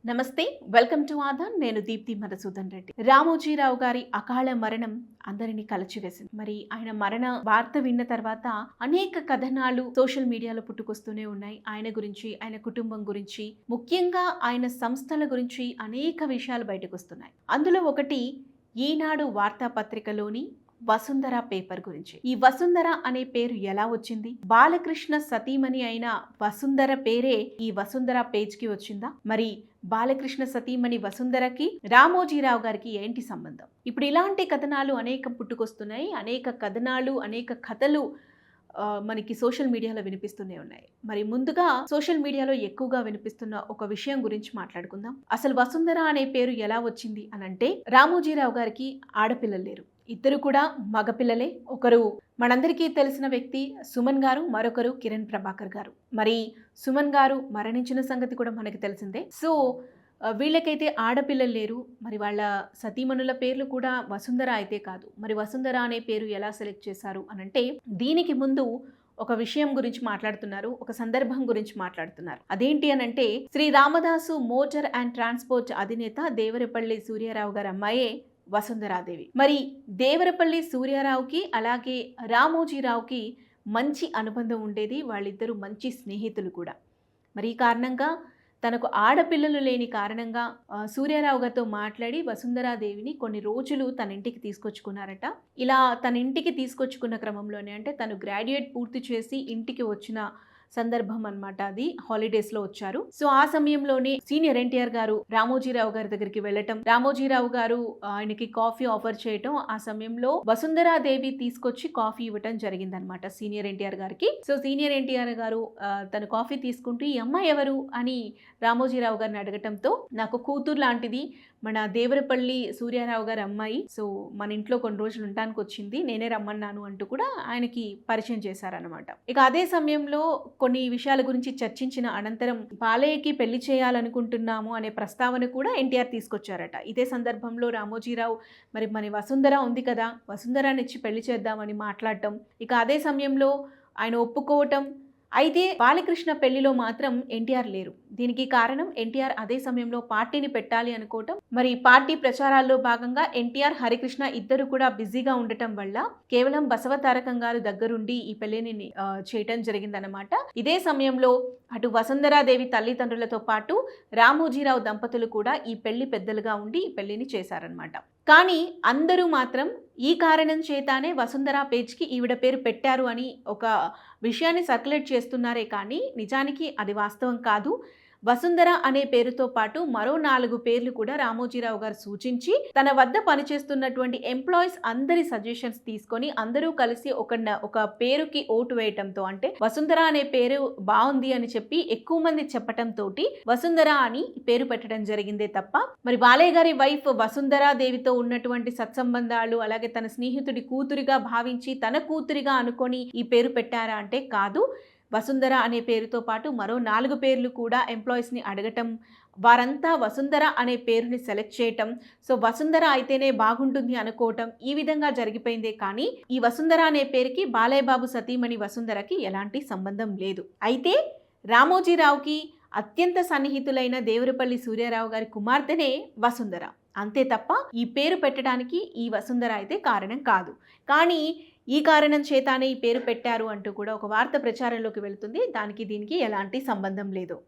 నమస్తే, welcome to Aadan. నేను దీప్తి మధుసూదన్ రెడ్డి. రామోజీరావు గారి అకాల మరణం అందరినీ కలచివేసింది. మరి ఆయన మరణ వార్త విన్న తర్వాత అనేక కథనాలు సోషల్ మీడియాలో పుట్టుకొస్తూనే ఉన్నాయి. ఆయన గురించి, ఆయన కుటుంబం గురించి, ముఖ్యంగా ఆయన సంస్థల గురించి అనేక విషయాలు బయటకు వస్తున్నాయి. అందులో ఒకటి ఈనాడు వార్తాపత్రికలోని వసుంధర పేపర్ గురించి. ఈ వసుంధర అనే పేరు ఎలా వచ్చింది? బాలకృష్ణ సతీమణి అయిన వసుంధర పేరే ఈ వసుంధర పేజ్ కి వచ్చిందా? మరి బాలకృష్ణ సతీమణి వసుంధరకి రామోజీరావు గారికి ఏంటి సంబంధం? ఇప్పుడు ఇలాంటి కథనాలు అనేకం పుట్టుకొస్తున్నాయి. అనేక కథనాలు, అనేక కథలు మనకి సోషల్ మీడియాలో వినిపిస్తూనే ఉన్నాయి. మరి ముందుగా సోషల్ మీడియాలో ఎక్కువగా వినిపిస్తున్న ఒక విషయం గురించి మాట్లాడుకుందాం. అసలు వసుంధర అనే పేరు ఎలా వచ్చింది అనంటే, రామోజీరావు గారికి ఆడపిల్లలు లేరు. ఇద్దరు కూడా మగపిల్లలే. ఒకరు మనందరికీ తెలిసిన వ్యక్తి సుమన్ గారు, మరొకరు కిరణ్ ప్రభాకర్ గారు. మరి సుమన్ గారు మరణించిన సంగతి కూడా మనకు తెలిసిందే. సో వీళ్ళకైతే ఆడపిల్లలు లేరు. మరి వాళ్ళ సతీమణుల పేర్లు కూడా వసుంధర అయితే కాదు. మరి వసుంధర అనే పేరు ఎలా సెలెక్ట్ చేశారు అనంటే, దీనికి ముందు ఒక విషయం గురించి మాట్లాడుతున్నారు, ఒక సందర్భం గురించి మాట్లాడుతున్నారు. అదేంటి అనంటే, Shri Ramadasu motor and transport అధినేత దేవరపల్లి సూర్యారావు గారి అమ్మాయే వసుంధరాదేవి. మరి దేవరపల్లి సూర్యారావుకి అలాగే రామోజీరావుకి మంచి అనుబంధం ఉండేది. వాళ్ళిద్దరూ మంచి స్నేహితులు కూడా. మరి ఈ కారణంగా తనకు ఆడపిల్లలు లేని కారణంగా సూర్యారావు గారితో మాట్లాడి వసుంధరాదేవిని కొన్ని రోజులు తన ఇంటికి తీసుకొచ్చుకున్నారట. ఇలా తన ఇంటికి తీసుకొచ్చుకున్న క్రమంలోనే, అంటే తను గ్రాడ్యుయేట్ పూర్తి చేసి ఇంటికి వచ్చిన సందర్భం అన్నమాట. అది హాలిడేస్ లో వచ్చారు. సో ఆ సమయంలోనే సీనియర్ ఎన్టీఆర్ గారు రామోజీరావు గారి దగ్గరికి వెళ్ళటం, రామోజీరావు గారు ఆయనకి కాఫీ ఆఫర్ చేయటం, ఆ సమయంలో వసుంధరాదేవి తీసుకొచ్చి కాఫీ ఇవ్వటం జరిగిందనమాట సీనియర్ ఎన్టీఆర్ గారికి. సో సీనియర్ ఎన్టీఆర్ గారు తను కాఫీ తీసుకుంటూ, ఈ అమ్మాయి ఎవరు అని రామోజీరావు గారిని అడగటంతో, నాకు కూతురు లాంటిది, మన దేవరపల్లి సూర్యారావు గారి అమ్మాయి, సో మన ఇంట్లో కొన్ని రోజులు ఉండడానికి వచ్చింది, నేనే రమ్మన్నాను అంటూ కూడా ఆయనకి పరిచయం చేశారనమాట. ఇక అదే సమయంలో కొన్ని విషయాల గురించి చర్చించిన అనంతరం బాలయ్యకి పెళ్లి చేయాలనుకుంటున్నాము అనే ప్రస్తావన కూడా ఎన్టీఆర్ తీసుకొచ్చారట. ఇదే సందర్భంలో రామోజీరావు, మరి వసుంధర ఉంది కదా, వసుంధరానిచ్చి పెళ్లి చేద్దామని మాట్లాడటం, ఇక అదే సమయంలో ఆయన ఒప్పుకోవటం. అయితే బాలకృష్ణ పెళ్లిలో మాత్రం ఎన్టీఆర్ లేరు. దీనికి కారణం, ఎన్టీఆర్ అదే సమయంలో పార్టీని పెట్టాలి అనుకోవటం. మరి పార్టీ ప్రచారాల్లో భాగంగా ఎన్టీఆర్, హరికృష్ణ ఇద్దరు కూడా బిజీగా ఉండటం వల్ల కేవలం బసవతారకం గారు దగ్గరుండి ఈ పెళ్లిని చేయటం జరిగిందనమాట. ఇదే సమయంలో అటు వసుంధరాదేవి తల్లిదండ్రులతో పాటు రామోజీరావు దంపతులు కూడా ఈ పెళ్లి పెద్దలుగా ఉండి ఈ పెళ్లిని చేశారనమాట. కానీ అందరూ మాత్రం ఈ కారణం చేతానే వసుంధర పేజ్కి ఈవిడ పేరు పెట్టారు అని ఒక విషయాన్ని సర్క్యులేట్ చేస్తున్నారే కానీ నిజానికి అది వాస్తవం కాదు. వసుంధర అనే పేరుతో పాటు మరో 4 పేర్లు కూడా రామోజీరావు గారు సూచించి, తన వద్ద పనిచేస్తున్నటువంటి ఎంప్లాయీస్ అందరి సజెషన్స్ తీసుకొని అందరూ కలిసి ఒక పేరుకి ఓటు వేయటంతో, అంటే వసుంధర అనే పేరు బాగుంది అని చెప్పి ఎక్కువ మంది చెప్పటంతో వసుంధర అని పేరు పెట్టడం జరిగిందే తప్ప, మరి బాలయ్య గారి వైఫ్ వసుంధరాదేవితో ఉన్నటువంటి సత్సంబంధాలు, అలాగే తన స్నేహితుడి కూతురిగా భావించి తన కూతురిగా అనుకొని ఈ పేరు పెట్టారా అంటే కాదు. వసుంధర అనే పేరుతో పాటు మరో 4 పేర్లు కూడా ఎంప్లాయీస్ని అడగటం, వారంతా వసుంధర అనే పేరుని సెలెక్ట్ చేయటం, సో వసుంధర అయితేనే బాగుంటుంది అనుకోవటం, ఈ విధంగా జరిగిపోయిందే కానీ ఈ వసుంధర అనే పేరుకి బాలయ్య బాబు సతీమణి వసుంధరకి ఎలాంటి సంబంధం లేదు. అయితే రామోజీరావుకి అత్యంత సన్నిహితులైన దేవరపల్లి సూర్యారావు గారి కుమార్తెనే వసుంధర, అంతే తప్ప ఈ పేరు పెట్టడానికి ఈ వసుంధర అయితే కారణం కాదు. కానీ ఈ కారణం చేతానే ఈ పేరు పెట్టారు అంటూ కూడా ఒక వార్త ప్రచారంలోకి వెళుతుంది. దానికి దీనికి ఎలాంటి సంబంధం లేదు.